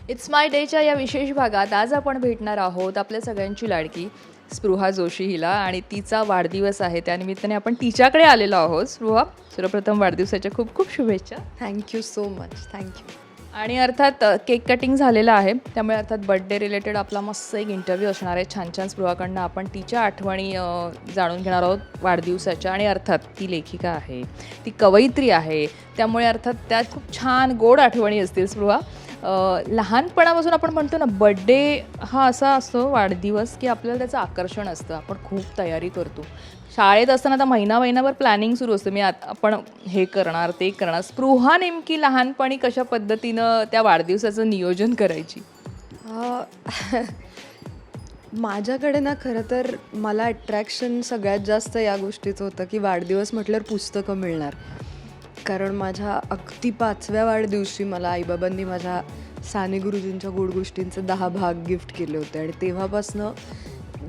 It's माय डेच्या या विशेष भागात आज आपण भेटणार आहोत आपल्या सगळ्यांची लाडकी स्पृहा जोशी हिला आणि तिचा वाढदिवस आहे. त्यानिमित्ताने आपण तिच्याकडे आलेलो आहोत. स्पृहा, सर्वप्रथम वाढदिवसाच्या खूप खूप शुभेच्छा. Thank you so much. थँक्यू. आणि अर्थात केक कटिंग झालेलं आहे, त्यामुळे अर्थात बड्डे रिलेटेड आपला मस्त एक इंटरव्ह्यू असणार आहे. छान छान स्पृहाकडनं आपण तिच्या आठवणी जाणून घेणार आहोत वाढदिवसाच्या. आणि अर्थात ती लेखिका आहे, ती कवयित्री आहे, त्यामुळे अर्थात त्यात खूप छान गोड आठवणी असतील. स्पृहा, लहानपणापासून आपण म्हणतो ना, बड्डे हा असा असतो वाढदिवस की आपल्याला त्याचं आकर्षण असतं, आपण खूप तयारी करतो. शाळेत असताना आता महिनाभर प्लॅनिंग सुरू असतं, मी आता आपण हे करणार ते करणार. स्पृहा नेमकी लहानपणी कशा पद्धतीनं त्या वाढदिवसाचं नियोजन करायची? माझ्याकडे ना खरं तर मला अट्रॅक्शन सगळ्यात जास्त या गोष्टीचं होतं की वाढदिवस म्हटल्यावर पुस्तकं मिळणार. कारण माझ्या अगदी 5व्या वाढदिवशी मला आईबाबांनी माझ्या साने गुरुजींच्या गोड गोष्टींचे 10 भाग गिफ्ट केले होते. आणि तेव्हापासनं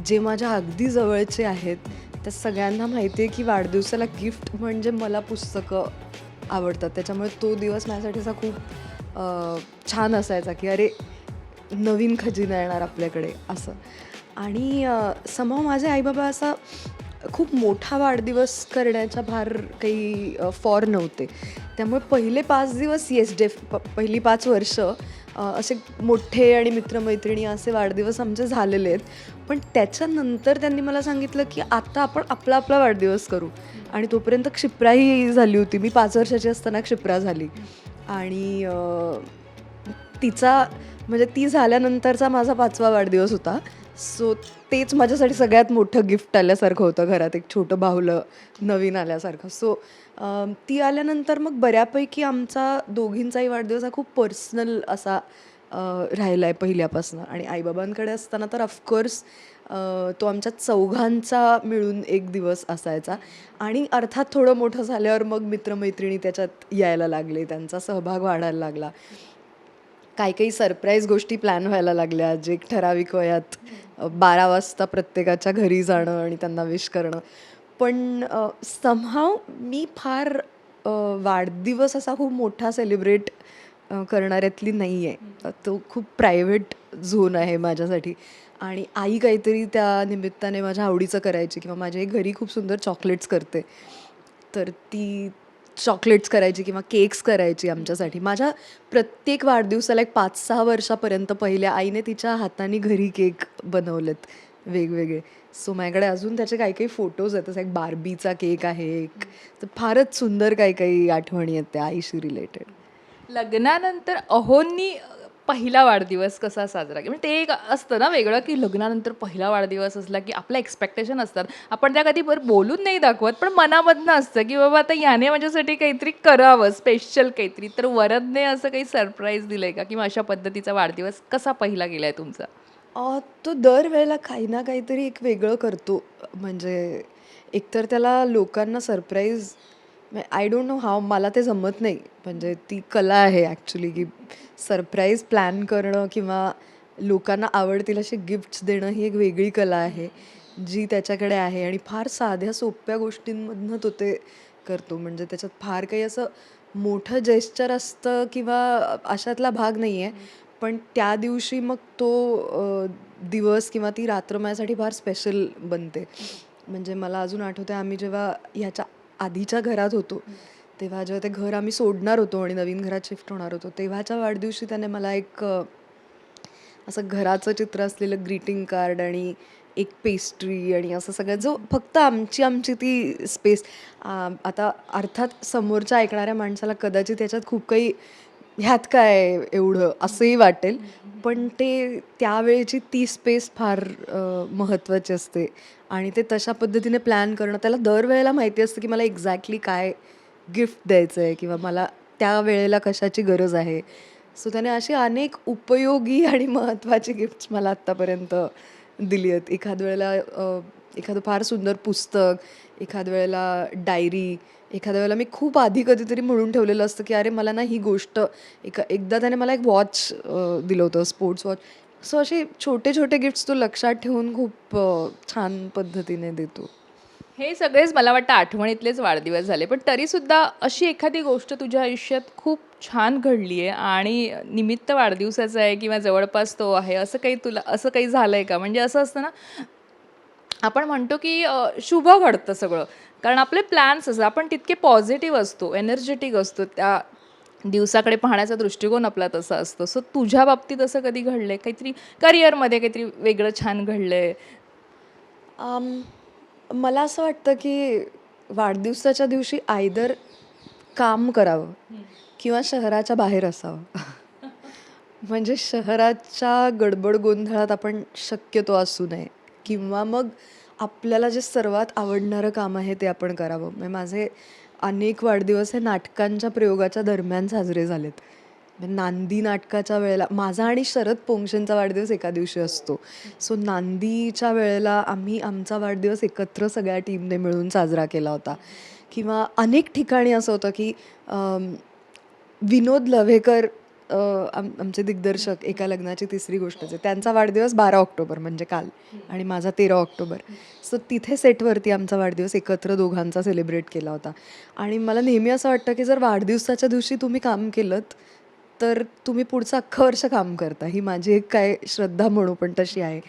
जे माझ्या अगदी जवळचे आहेत त्या सगळ्यांना माहिती आहे की वाढदिवसाला गिफ्ट म्हणजे मला पुस्तकं आवडतात. त्याच्यामुळे तो दिवस माझ्यासाठी असा खूप छान असायचा की अरे, नवीन खजिना येणार आपल्याकडे असं. आणि समहाऊ माझे आईबाबा असा खूप मोठा वाढदिवस करण्याच्या फार काही फॉर नव्हते. त्यामुळे पहिले 5 दिवस येस पहिली 5 वर्ष असे मोठे आणि मित्रमैत्रिणी असे वाढदिवस आमचे झालेले आहेत. पण त्याच्यानंतर त्यांनी मला सांगितलं की आता आपण आपला आपला वाढदिवस करू. आणि तोपर्यंत क्षिप्राही झाली होती. मी 5 वर्षाची असताना क्षिप्रा झाली. आणि तिचा म्हणजे ती झाल्यानंतरचा माझा 5वा वाढदिवस होता. सो तेच माझ्यासाठी सगळ्यात मोठं गिफ्ट आल्यासारखं होतं. घरात एक छोटं बाहुलं नवीन आल्यासारखं. सो ती आल्यानंतर मग बऱ्यापैकी आमचा दोघींचाही वाढदिवस हा खूप पर्सनल असा राहिला आहे पहिल्यापासून. आणि आईबाबांकडे असताना तर ऑफकोर्स तो आमच्या चौघांचा मिळून एक दिवस असायचा. आणि अर्थात थोडं मोठं झाल्यावर मग मित्रमैत्रिणी त्याच्यात यायला लागले, त्यांचा सहभाग वाढायला लागला. काही सरप्राईज गोष्टी प्लॅन व्हायला लागल्या, जे ठराविक वयात 12 वाजता प्रत्येकाच्या घरी जाणं आणि त्यांना विश करणं. पण समहाऊ मी फार वाढदिवस असा खूप मोठा सेलिब्रेट करणाऱ्यातली नाही आहे. तो खूप प्रायव्हेट झोन आहे माझ्यासाठी. आणि आई काहीतरी त्या निमित्ताने माझ्या आवडीचं करायची किंवा माझ्या घरी खूप सुंदर चॉकलेट्स करते, तर ती चॉकलेट्स करायची किंवा केक्स करायची आमच्यासाठी. माझ्या प्रत्येक वाढदिवसाला एक 5-6 वर्षापर्यंत पहिल्या आईने तिच्या हाताने घरी केक बनवलेत वेगवेगळे. सो माझ्याकडे अजून त्याचे काही काही फोटोज आहेत. तसा एक बार्बीचा केक आहे एक. तर फारच सुंदर काही काही आठवणी आहेत त्या आईशी रिलेटेड. लग्नानंतर अहोंनी पहिला वाढदिवस कसा साजरा केला? म्हणजे ते एक असतं ना वेगळं, की लग्नानंतर पहिला वाढदिवस असला की आपल्या एक्सपेक्टेशन असतात. आपण त्या कधी बोलून नाही दाखवत, पण मनामधनं असतं की बाबा आता याने माझ्यासाठी काहीतरी करावं, स्पेशल काहीतरी. तर वरदने असं काही सरप्राईज दिलंय का, किंवा अशा पद्धतीचा वाढदिवस कसा पहिला गेलाय तुमचा? तो दरवेळेला काही ना काहीतरी एक वेगळं करतो. म्हणजे एकतर त्याला लोकांना surprise, I don't know how, मला ते जमत नाही. म्हणजे ती कला आहे ॲक्च्युली, की सरप्राईज प्लॅन करणं किंवा लोकांना आवडतील असे गिफ्ट्स देणं ही एक वेगळी कला आहे, जी त्याच्याकडे आहे. आणि फार साध्या सोप्या गोष्टींमधनं तो ते करतो. म्हणजे त्याच्यात फार काही असं मोठं जेस्चर असतं किंवा अशातला भाग नाही आहे. पण त्या दिवशी मग तो दिवस किंवा ती रात्र माझ्यासाठी फार स्पेशल बनते. म्हणजे मला अजून आठवतं आहे, आम्ही जेव्हा ह्याच्या आधीच्या घरात होतो, तेव्हा जेव्हा ते घर आम्ही सोडणार होतो आणि नवीन घरात शिफ्ट होणार होतो, तेव्हाच्या वाढदिवशी त्याने मला एक असं घराचं चित्र असलेलं ग्रीटिंग कार्ड आणि एक पेस्ट्री आणि असं सगळं, जो फक्त आमची आमची ती स्पेस. आता अर्थात समोरच्या ऐकणाऱ्या माणसाला कदाचित त्याच्यात खूप काही, ह्यात काय एवढं असंही वाटेल. पण ते त्यावेळेची ती स्पेस फार महत्त्वाची असते. आणि ते तशा पद्धतीने प्लॅन करणं, त्याला दरवेळेला माहिती असतं की मला एक्झॅक्टली काय गिफ्ट द्यायचं आहे किंवा मला त्या वेळेला कशाची गरज आहे. सो त्याने अशी अनेक उपयोगी आणि महत्त्वाची गिफ्ट्स मला आत्तापर्यंत दिली आहेत. एखाद वेळेला एखादं फार सुंदर पुस्तक, एखाद वेळेला डायरी, एखाद्या वेळेला मी खूप आधी कधीतरी म्हणून ठेवलेलं असतं की अरे मला ना ही गोष्ट, एकदा त्याने मला एक वॉच दिलं होतं, स्पोर्ट्स वॉच. सो असे छोटे छोटे गिफ्ट्स तो लक्षात ठेवून खूप छान पद्धतीने देतो. हे सगळेच मला वाटतं आठवणीतलेच वाढदिवस झाले. पण तरीसुद्धा अशी एखादी गोष्ट तुझ्या आयुष्यात खूप छान घडली आहे आणि निमित्त वाढदिवसाचं आहे किंवा जवळपास तो आहे, असं काही तुला असं काही झालंय का? म्हणजे असं असतं ना, आपण म्हणतो की शुभ घडतं सगळं. कारण आपले प्लॅन्स असतात. आपण तितके पॉझिटिव्ह असतो, एनर्जेटिक असतो. त्या दिवसाकडे पाहण्याचा दृष्टिकोन आपला तसा असतो. सो तुझ्या बाबतीत असं कधी घडलंय? काहीतरी करिअरमध्ये काहीतरी वेगळं छान घडलंय? आम, मला असं वाटतं की वाढदिवसाच्या दिवशी आयदर काम करावं किंवा शहराच्या बाहेर असावं. म्हणजे शहराच्या गडबड गोंधळात आपण शक्यतो असू नये किंवा मग आपल्याला जे सर्वात आवडणारं काम आहे ते आपण करावं. म्हणजे माझे अनेक वाढदिवस हे नाटकांच्या प्रयोगाच्या दरम्यान साजरे झालेत. म्हणजे नांदी नाटकाच्या वेळेला माझा आणि शरद पोंक्षेंचा वाढदिवस एका दिवशी असतो. सो नांदीच्या वेळेला आम्ही आमचा वाढदिवस एकत्र सगळ्या टीमने मिळून साजरा केला होता. किंवा अनेक ठिकाणी असं होतं की विनोद लव्हेकर आमचे दिग्दर्शक, एका लग्नाची तिसरी गोष्टच आहे, त्यांचा वाढदिवस 12 ऑक्टोबर म्हणजे काल आणि माझा 13 ऑक्टोबर. सो तिथे सेटवरती आमचा वाढदिवस एकत्र दोघांचा सेलिब्रेट केला होता. आणि मला नेहमी असं वाटतं की जर वाढदिवसाच्या दिवशी तुम्ही काम केलंत तर तुम्ही पुढचं अख्खं वर्ष काम करता. ही माझी एक काय श्रद्धा म्हणू पण तशी आहे.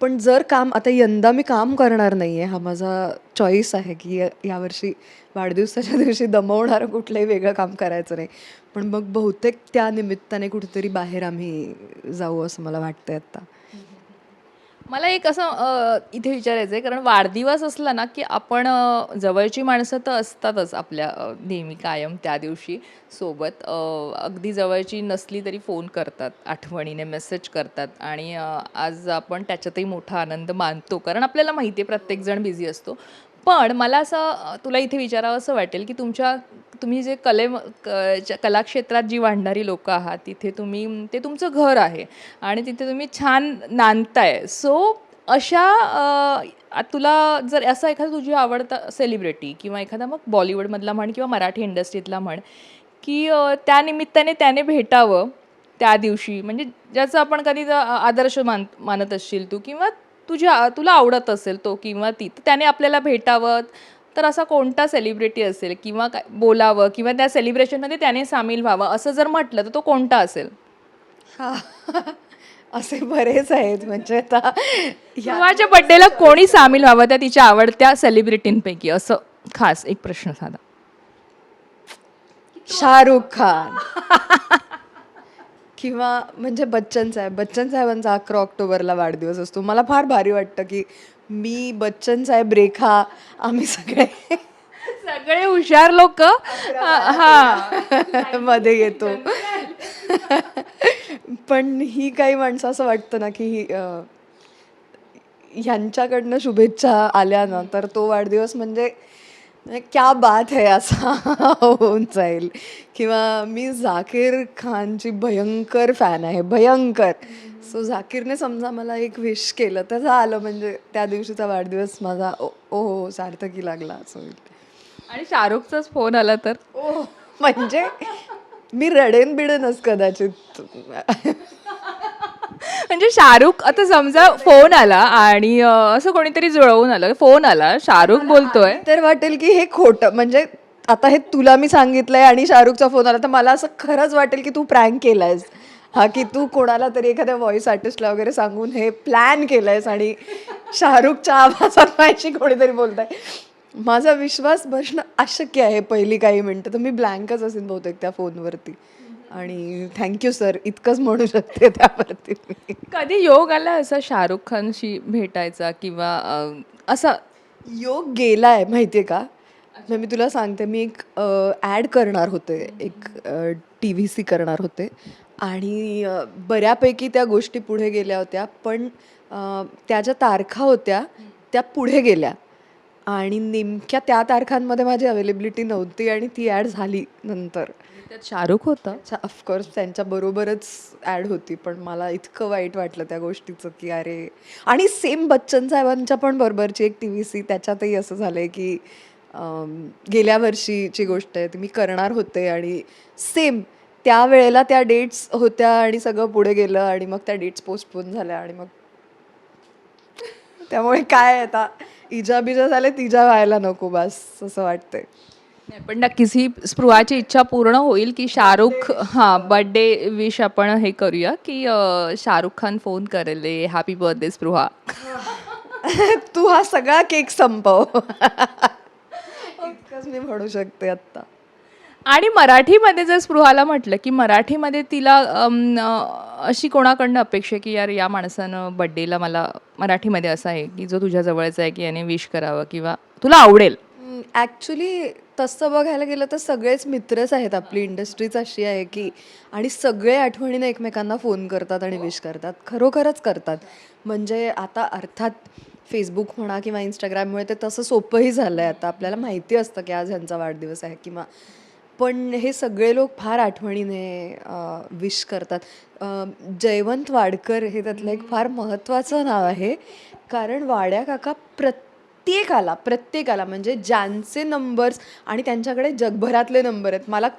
पण जर काम आता यंदा मी काम करणार नाही आहे, हा माझा चॉईस आहे की यावर्षी वाढदिवसाच्या दिवशी दमवणारं कुठलंही वेगळं काम करायचं नाही. पण मग बहुतेक त्या निमित्ताने कुठेतरी बाहेर आम्ही जाऊ असं मला वाटतंय आता. मला एक असं इथे विचारायचं आहे, कारण वाढदिवस असला ना की आपण जवळची माणसं तर असतातच आपल्या नेहमी कायम त्या दिवशी सोबत. अगदी जवळची नसली तरी फोन करतात, आठवणीने मेसेज करतात आणि आज आपण त्याच्यातही मोठा आनंद मानतो, कारण आपल्याला माहिती आहे प्रत्येकजण बिझी असतो. पण मला असं तुला इथे विचारावं असं वाटेल की तुम्ही जे कलाक्षेत्रात जी वाढणारी लोकं आहात, तिथे ते तुमचं घर आहे आणि तिथे तुम्ही छान नांदताय. सो अशा तुला जर असा एखादा तुझी आवडता सेलिब्रिटी किंवा एखादा मग बॉलिवूडमधला म्हण किंवा मराठी इंडस्ट्रीतला म्हण, की त्या निमित्ताने त्याने भेटावं त्या दिवशी, म्हणजे ज्याचा आपण कधी आदर्श मानत असशील तू किंवा तुला आवडत असेल तो किंवा ती, तर त्याने आपल्याला भेटावं, तर असा कोणता सेलिब्रिटी असेल किंवा काय बोलावं किंवा त्या सेलिब्रेशनमध्ये त्याने सामील व्हावं असं जर म्हटलं तर तो कोणता असेल? हा. असे बरेच आहेत म्हणजे आता ध्रुवाच्या बड्डेला कोणी सामील व्हावं त्या तिच्या आवडत्या सेलिब्रिटींपैकी, असं खास एक प्रश्न साधा. शाहरुख खान किंवा म्हणजे बच्चन साहेबांचा 11 ऑक्टोबरला वाढदिवस असतो. मला फार भारी वाटतं की मी, बच्चन साहेब, रेखा आम्ही सगळे सगळे हुशार लोक हा मध्ये येतो. पण ही काही माणसं असं वाटतं ना की ह्यांच्याकडनं शुभेच्छा आल्या ना तर तो वाढदिवस म्हणजे क्या बात है असा होऊन जाईल. किंवा मी झाकीर खानची भयंकर फॅन आहे, भयंकर. सो झाकीरने समजा मला एक विश केलं तर झालं, म्हणजे त्या दिवशीचा वाढदिवस माझा ओ सार्थकी लागला असं होईल. आणि शाहरुखचाच फोन आला तर ओ म्हणजे मी रडेन बिडेनच कदाचित. म्हणजे शाहरुख, आता समजा फोन आला आणि असं कोणीतरी जुळवून आलं, फोन आला, शाहरुख बोलतोय, तर वाटेल की हे खोटं, म्हणजे आता हे तुला मी सांगितलंय आणि शाहरुखचा फोन आला तर मला असं खरंच वाटेल की तू प्रँक केलायस हा, की तू कोणाला तरी एखाद्या व्हॉइस आर्टिस्टला वगैरे सांगून हे प्लॅन केलंयस आणि शाहरुखच्या आवाजात माझी कोणीतरी बोलताय. माझा विश्वास बसणं अशक्य आहे पहिली काही मिनटं, तर मी ब्लँकच असेल बहुतेक त्या फोनवरती. आणि थँक्यू सर इतकंच म्हणू शकते त्यावरती. कधी योग आला असा शाहरुख खानशी भेटायचा किंवा असा? योग गेलाय माहितीये का. म्हणजे मी तुला सांगते, मी एक ॲड करणार होते, एक TVC करणार होते आणि बऱ्यापैकी त्या गोष्टी पुढे गेल्या होत्या. पण त्या ज्या तारखा होत्या त्या पुढे गेल्या आणि नेमक्या त्या तारखांमध्ये माझी अवेलेबिलिटी नव्हती आणि ती ॲड झाली नंतर. त्यात शाहरुख होता. ऑफकोर्स त्यांच्याबरोबरच ॲड होती, पण मला इतकं वाईट वाटलं त्या गोष्टीचं की अरे. आणि सेम बच्चन साहेबांच्या पण बरोबरची एक TVC, त्याच्यातही असं झालंय की गेल्या वर्षीची गोष्ट आहे, ती मी करणार होते आणि सेम त्यावेळेला त्या डेट्स होत्या आणि सगळं पुढे गेलं आणि मग त्या डेट्स पोस्टपोन झाल्या आणि मग त्यामुळे काय आता इजा बिजा झाले तिजा व्हायला नको बस असं वाटतंय. नाही, पण नक्कीच ही स्पृहाची इच्छा पूर्ण होईल की शाहरुख बर्थडे विश आपण हे करूया की शाहरुख खान फोन करेल हॅपी बर्थडे स्पृहा. तू हा सगळा केक संपव. इतकंच मी म्हणू शकते आत्ता. आणि मराठीमध्ये जर स्पृहाला म्हटलं की मराठीमध्ये तिला अशी कोणाकडनं अपेक्षा आहे की यार या माणसानं बड्डेला मला मराठीमध्ये असं आहे की जो तुझ्या जवळचा आहे की याने विश करावं किंवा तुला आवडेल. ॲक्च्युली तसं बघायला गेलं तर सगळेच मित्रच आहेत. आपली इंडस्ट्रीच अशी आहे की आणि सगळे आठवणीनं एकमेकांना फोन करतात आणि विश करतात, खरोखरच करतात. म्हणजे आता अर्थात फेसबुक म्हणा किंवा इंस्टाग्राममुळे ते तसं सोपंही झालं आहे. आता आपल्याला माहिती असतं की आज ह्यांचा वाढदिवस आहे किंवा पण हे सगळे लोक फार आठवणीने विश करतात. जयवंत वाडकर हे त्यातलं एक फार महत्त्वाचं नाव आहे. कारण वाड्या काका प्रत्येकाला म्हणजे ज्यांचे नंबर्स आणि त्यांच्याकडे जगभरातले नंबर आहेत. मला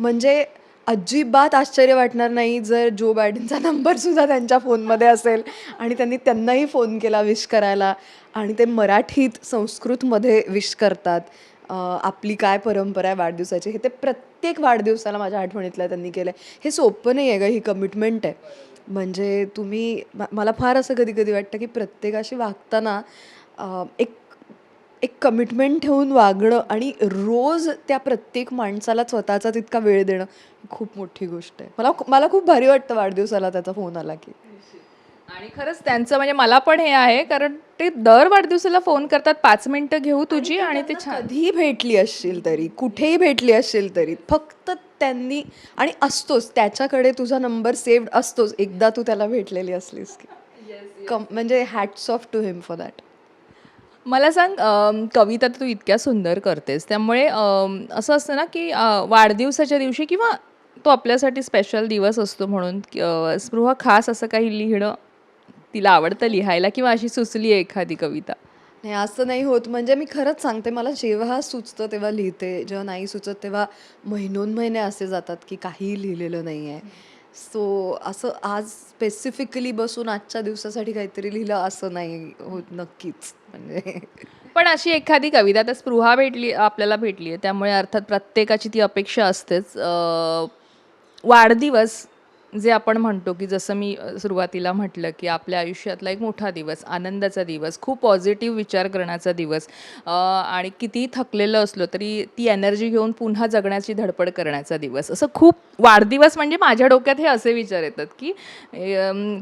म्हणजे अजिबात आश्चर्य वाटणार नाही जर जो बायडनचा नंबरसुद्धा त्यांच्या फोनमध्ये असेल आणि त्यांनाही फोन केला विश करायला आणि ते मराठीत संस्कृतमध्ये विश करतात. आपली काय परंपरा आहे वाढदिवसाची हे ते प्रत्येक वाढदिवसाला माझ्या आठवणीतल्या त्यांनी केलं आहे. हे सोपं नाही आहे गं, ही कमिटमेंट आहे. म्हणजे तुम्ही मला फार असं कधी कधी वाटतं की प्रत्येकाशी वागताना एक एक कमिटमेंट ठेवून वागणं आणि रोज त्या प्रत्येक माणसाला स्वतःचा तितका वेळ देणं ही खूप मोठी गोष्ट आहे. मला खूप भारी वाटतं वाढदिवसाला त्याचा फोन आला की. आणि खरंच त्यांचं म्हणजे मला पण हे आहे कारण ते दर वाढदिवसाला फोन करतात 5 मिनिटं घेऊ तुझी आणि ते छान. कधीही भेटली असशील तरी कुठेही भेटली असशील तरी फक्त त्यांनी आणि असतोच त्याच्याकडे तुझा नंबर सेव्ड असतोच एकदा तू त्याला भेटलेली असलीस की. म्हणजे hats off to him for that. मला सांग कविता तर तू इतक्या सुंदर करतेस त्यामुळे असं असतं ना की वाढदिवसाच्या दिवशी किंवा तो आपल्यासाठी स्पेशल दिवस असतो म्हणून स्पृहा खास असं काही लिहिणं तिला आवडतं लिहायला किंवा अशी सुचली आहे एखादी कविता. नाही असं नाही होत. म्हणजे मी खरंच सांगते मला जेव्हा सुचतं तेव्हा लिहिते, जेव्हा नाही सुचत तेव्हा महिनोन्महिने असे जातात की काहीही लिहिलेलं नाही आहे. सो असं आज स्पेसिफिकली बसून आजच्या दिवसासाठी काहीतरी लिहिलं असं नाही होत नक्कीच. म्हणजे पण अशी एखादी कविता आता स्पृहा आपल्याला भेटली आहे त्यामुळे अर्थात प्रत्येकाची ती अपेक्षा असतेच. वाढदिवस जे आपण म्हणतो की जसं मी सुरुवातीला म्हटलं की आपल्या आयुष्यातला एक मोठा दिवस, आनंदाचा दिवस, खूप पॉझिटिव्ह विचार करण्याचा दिवस आणि कितीही थकलेलं असलो तरी ती एनर्जी घेऊन पुन्हा जगण्याची धडपड करण्याचा दिवस. असं खूप वाढदिवस म्हणजे माझ्या डोक्यात हे असे विचार येतात की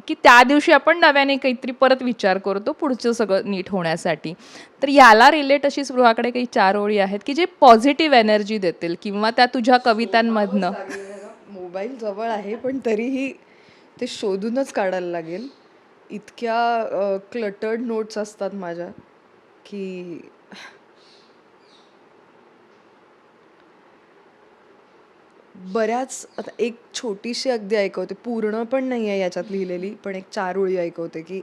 की त्या दिवशी आपण नव्याने काहीतरी परत विचार करतो पुढचं सगळं नीट होण्यासाठी. तर याला रिलेट अशी स्पृहाकडे काही 4 ओळी आहेत की जे पॉझिटिव्ह एनर्जी देतील किंवा त्या तुझ्या कवितांमधनं. मोबाईल जवळ आहे पण तरीही ते शोधूनच काढायला लागेल. इतक्या क्लटर्ड नोट्स असतात माझ्या की बऱ्याच आता एक छोटीशी अगदी ऐकवते, पूर्ण पण नाही आहे याच्यात लिहिलेली, पण एक 4 ओळी ऐकवते की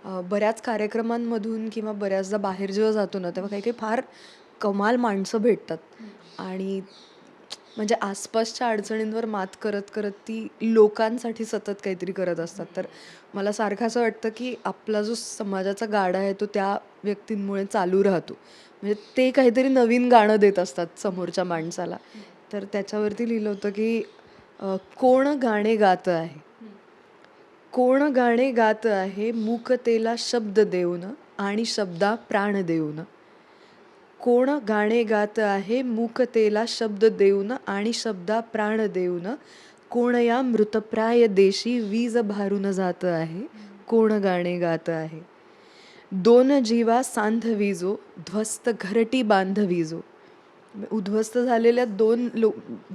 बऱ्याच कार्यक्रमांमधून किंवा बऱ्याचदा बाहेर जेव्हा जातो ना तेव्हा काही काही फार कमाल माणसं भेटतात आणि म्हणजे आसपासच्या अडचणींवर मात करत करत ती लोकांसाठी सतत काहीतरी करत असतात. तर मला सारखं असं वाटतं की आपला जो समाजाचा गाडा आहे तो त्या व्यक्तींमुळे चालू राहतो. म्हणजे ते काहीतरी नवीन गाणं देत असतात समोरच्या माणसाला. तर त्याच्यावरती लिहिलं होतं की कोण गाणे गातं आहे, कोण गाणे गात आहे मूकतेला शब्द देऊन आणि शब्दा प्राण देऊन. कोण गाणे गात आहे मूकतेला शब्द देऊन आणि शब्दा प्राण देऊन. कोण या मृतप्राय देशी वीज भारून जात आहे, कोण गाणे गात आहे. दोन जीवा सांधविजो ध्वस्त घरटी बांधविजो. उद्ध्वस्त झालेल्या दोन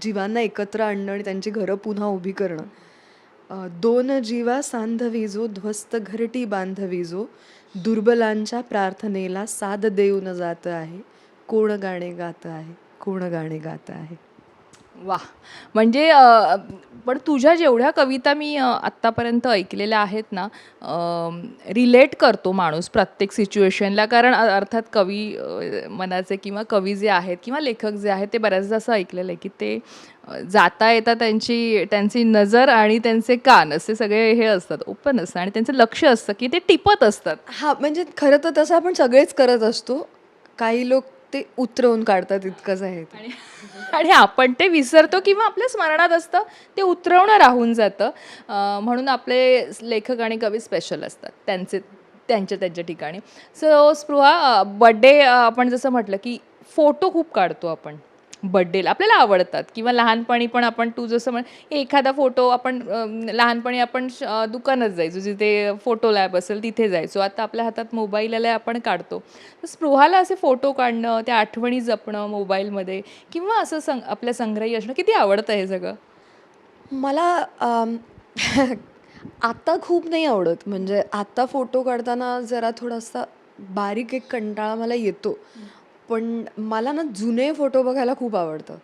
जीवांना एकत्र आणणं आणि त्यांची घरं पुन्हा उभी करणं. दोन जीवा सांधविजो ध्वस्त घरटी बांधविजो. दुर्बलांच्या प्रार्थनेला साद देऊन जात आहे, कोण गाणे गात आहे, कोण गाणे गात आहे. वा. म्हणजे पण तुझ्या जेवढ्या कविता मी आत्तापर्यंत ऐकलेल्या आहेत ना, रिलेट करतो माणूस प्रत्येक सिच्युएशनला. कारण अर्थात कवी मनाचे किंवा कवी जे आहेत किंवा लेखक जे आहेत ते बऱ्याचदा असं ऐकलेलं आहे की ते जाता येता त्यांची नजर आणि त्यांचे कान असे सगळे हे असतात, ओपन असतात आणि त्यांचं लक्ष असतं की ते टिपत असतात. हां, म्हणजे खरं तर तसं आपण सगळेच करत असतो. काही लोक ते उतरवून काढतात इतकंच आहे ते. आणि आणि आपण ते विसरतो किंवा आपल्या स्मरणात असतं ते उतरवणं राहून जातं. म्हणून आपले लेखक आणि कवी स्पेशल असतात त्यांच्या त्यांच्या ठिकाणी. सो स्पृहा, बड्डे आपण जसं म्हटलं की फोटो खूप काढतो आपण बड्डेला, आपल्याला आवडतात किंवा लहानपणी पण आपण तू जसं एखादा फोटो आपण लहानपणी आपण दुकानात जायचो जिथे फोटो लॅब असेल तिथे जायचो. आता आपल्या हातात मोबाईल आला आपण काढतो. तर स्पृहाला असे फोटो काढणं, त्या आठवणी जपणं मोबाईलमध्ये किंवा असं आपल्या संग्रही असणं किती आवडतं हे सगळं? मला आता खूप नाही आवडत. म्हणजे आता फोटो काढताना जरा थोडासा बारीक एक कंटाळा मला येतो. पण मला ना जुने फोटो बघायला खूप आवडतं.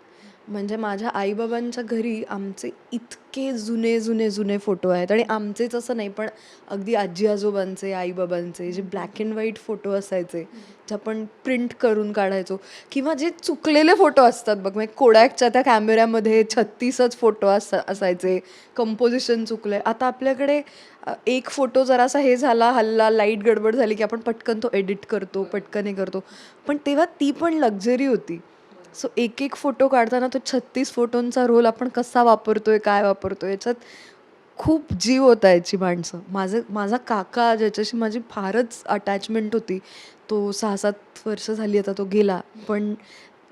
म्हणजे माझ्या आई-बाबांच्या घरी आमचे इतके जुने, जुने, जुने फोटो आहेत आणि आमचेच असं नाही, पण अगदी आजी-आजोबांचे, आई-बाबांचे जे ब्लॅक अँड व्हाईट फोटो असायचे, जे आपण प्रिंट करून काढायचो किंवा जे चुकलेले फोटो असतात बघ, म्हणजे कोडॅकच्या त्या कॅमेऱ्यामध्ये 36च फोटो असायचे, कंपोझिशन चुकलंय. आता आपल्याकडे एक फोटो जरासा हे झाला, हलला, लाईट गडबड झाली, की आपण पटकन तो एडिट करतो, पटकन हे करतो. पण तेव्हा ती पण लक्झरी होती. सो एक फोटो काढताना तो 36 फोटोंचा रोल आपण कसा वापरतोय, काय वापरतोय, याच्यात खूप जीव ओतायची माणसं. माझा काका ज्याच्याशी माझी फारच अटॅचमेंट होती, तो 6-7 वर्ष झाली आता तो गेला. पण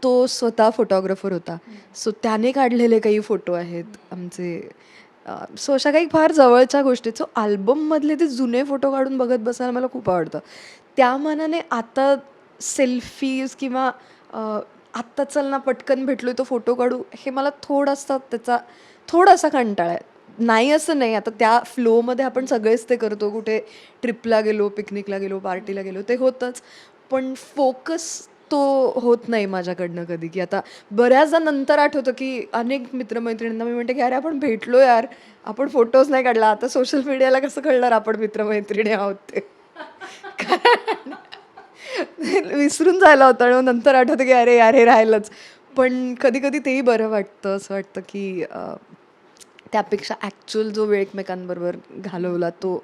तो स्वतः फोटोग्राफर होता. सो त्याने काढलेले काही फोटो आहेत आमचे. सो अशा काही फार जवळच्या गोष्टी. सो अल्बममधले ते जुने फोटो काढून बघत बसायला मला खूप आवडतं. त्या मानाने आता सेल्फीज किंवा आत्ता चल ना पटकन भेटलोय तो फोटो काढू, हे मला थोडासा कंटाळा आहे. नाही असं नाही, आता त्या फ्लोमध्ये आपण सगळेच ते करतो. कुठे ट्रिपला गेलो, पिकनिकला गेलो, पार्टीला गेलो, ते होतंच. पण फोकस तो होत नाही माझ्याकडनं कधी, की आता बऱ्याचदा नंतर आठवतं, की अनेक मित्रमैत्रिणींना मी म्हणते, की "अरे आपण भेटलो यार, आपण फोटोज नाही काढला." आता सोशल मीडियाला कसं कळणार आपण मित्रमैत्रिणी आहोत ते. कारण विसरून जायला होतं आणि मग नंतर आठवतं, की "अरे यार, हे राहिलंच." पण कधी-कधी तेही बरं वाटतं. असं वाटतं, की त्यापेक्षा ॲक्चुअल जो वेळ एकमेकांबरोबर घालवला तो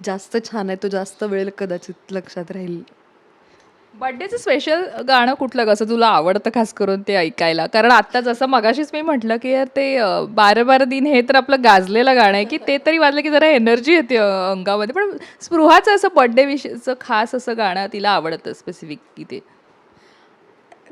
जास्त छान आहे. तो जास्त वेळ कदाचित लक्षात राहील. बर्थडेचं स्पेशल गाणं कुठलं कसं तुला आवडतं खास करून ते ऐकायला? कारण आता जसं मगाशीच मी म्हटलं, की यार ते "बारा बारा दिन" हे तर आपलं गाजलेलं गाणं आहे, की ते तरी वाजलं की जरा एनर्जी येते अंगामध्ये. पण स्पृहाचं असं बर्थडे विषयीचं खास असं गाणं तिला आवडतं स्पेसिफिक की ते?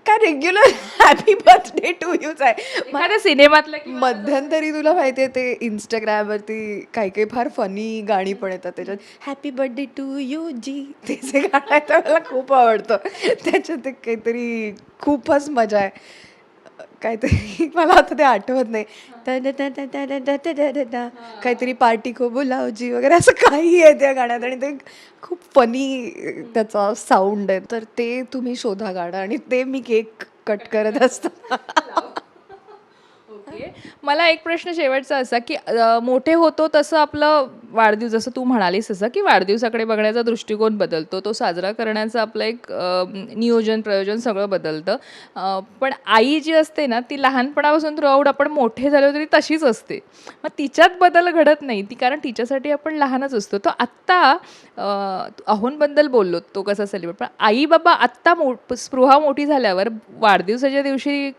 काय रेग्युलर हॅपी बर्थडे टू यूच आहे. एखाद्या सिनेमातलं किंवा मध्यंतरी तुला माहिती आहे ते Instagramवरती काही काही फार फनी गाणी पण येतात त्याच्यात. हॅपी बर्थडे टू यू जी, ते जे गाणं आहे ते मला खूप आवडतं. त्याच्यात एक काहीतरी खूपच मजा आहे. काहीतरी मला आता ते आठवत नाही. काहीतरी पार्टी को बुलाओ जी वगैरे असं काही आहे त्या गाण्यात आणि ते खूप फनी त्याचा साऊंड आहे. तर ते तुम्ही शोधा गाणं आणि ते मी केक कट करत असताना. ओके. मला एक प्रश्न शेवटचा असा, की मोठे होतो तसं आपलं वाढदिवस जसं तू म्हणालीस तसं, की वाढदिवसाकडे बघण्याचा दृष्टिकोन बदलतो. तो साजरा करण्याचं आपलं एक नियोजन, प्रयोजन सगळं बदलतं. पण आई जी असते ना, ती लहानपणापासून थ्रूआउट आपण मोठे झालो तरी तशीच असते. मग तिच्यात बदल घडत नाही. ती कारण तिच्यासाठी आपण लहानच असतो. तर आत्ता अहोंबद्दल बोललो, तो कसा सेलिब्रेट. पण आई-बाबा आत्ता स्पृहा मोठी झाल्यावर वाढदिवसाच्या दिवशी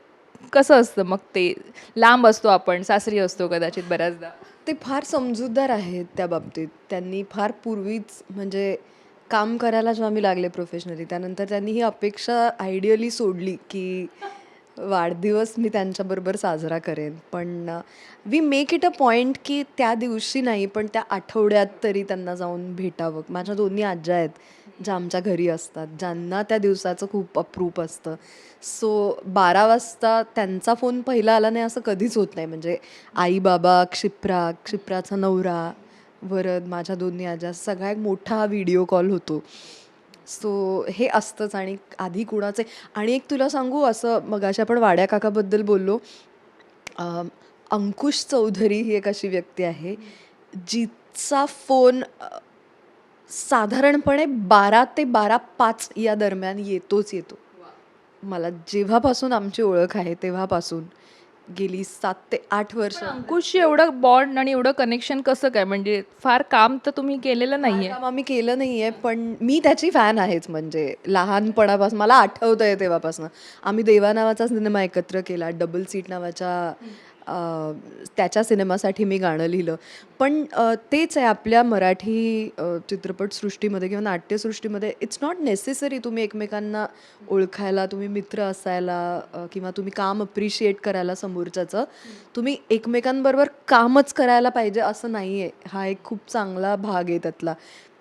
कसं असतं मग ते? लांब असतो आपण, सासरी असतो कदाचित बऱ्याचदा. ते फार समजूतदार आहेत त्या बाबतीत. त्यांनी फार पूर्वीच म्हणजे काम करायला जेव्हा मी लागले प्रोफेशनली, त्यानंतर त्यांनी ही अपेक्षा आयडियली सोडली, की वाढदिवस मी त्यांच्याबरोबर साजरा करेन. पण we make it a point की त्या दिवशी नाही, पण त्या आठवड्यात तरी त्यांना जाऊन भेटावं. माझ्या दोन्ही आज्या आहेत, ज्या आमच्या घरी असतात, ज्यांना त्या दिवसाचं खूप अप्रूप असतं. सो 12 वाजता त्यांचा फोन पहिला आला नाही असं कधीच होत नाही. म्हणजे आई-बाबा, क्षिप्राचा नवरा, वरद माझ्या दोन्ही आज्या, सगळ्यात मोठा व्हिडिओ कॉल होतो. सो हे असतंच आणि आधी कुणाचे आणि एक तुला सांगू असं मगाशी आपण वाड्या काकाबद्दल बोललो. अंकुश चौधरी ही एक अशी व्यक्ती आहे जिचा फोन साधारणपणे 12 ते 12:05 या दरम्यान येतो. मला जेव्हापासून आमची ओळख आहे तेव्हापासून गेली 7 ते 8 वर्ष. पण अंकुशशी एवढं बॉन्ड आणि एवढं कनेक्शन कसं काय? म्हणजे फार काम तर तुम्ही केलेलं नाहीये. काम आम्ही केलं नाहीये, पण मी त्याची फॅन आहेच. म्हणजे लहानपणापासून मला आठवतंय तेव्हापासून आम्ही देवा नावाचा सिनेमा एकत्र केला. डबल सीट नावाच्या त्याच्या सिनेमासाठी मी गाणं लिहिलं. पण तेच आहे आपल्या मराठी चित्रपटसृष्टीमध्ये किंवा नाट्यसृष्टीमध्ये इट्स नॉट नेसेसरी तुम्ही एकमेकांना ओळखायला, तुम्ही मित्र असायला किंवा तुम्ही काम अप्रिशिएट करायला समोरच्याचं. तुम्ही एकमेकांबरोबर कामच करायला पाहिजे असं नाही आहे. हा एक खूप चांगला भाग आहे त्यातला.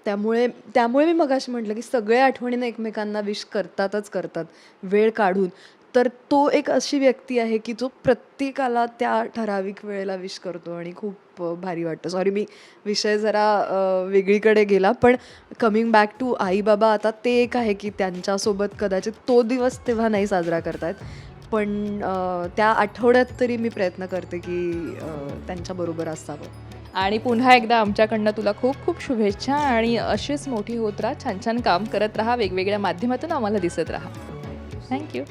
त्यामुळे मी मगाशी म्हटलं की सगळे आठवणीनं एकमेकांना विश करतात वेळ काढून. तर तो एक अशी व्यक्ती आहे की जो प्रत्येकाला त्या ठराविक वेळेला विश करतो आणि खूप भारी वाटतं. सॉरी मी विषय जरा वेगळीकडे गेला, पण कमिंग बॅक टू आई बाबा, आता ते एक आहे की त्यांच्यासोबत कदाचित तो दिवस तेव्हा नाही साजरा करतायत, पण त्या आठवड्यात तरी मी प्रयत्न करते की त्यांच्याबरोबर असावं. आणि पुन्हा एकदा आमच्याकडनं तुला खूप खूप शुभेच्छा आणि अशीच मोठी होत राहा, छान छान काम करत राहा, वेगवेगळ्या माध्यमातून आम्हाला दिसत राहा. थँक्यू.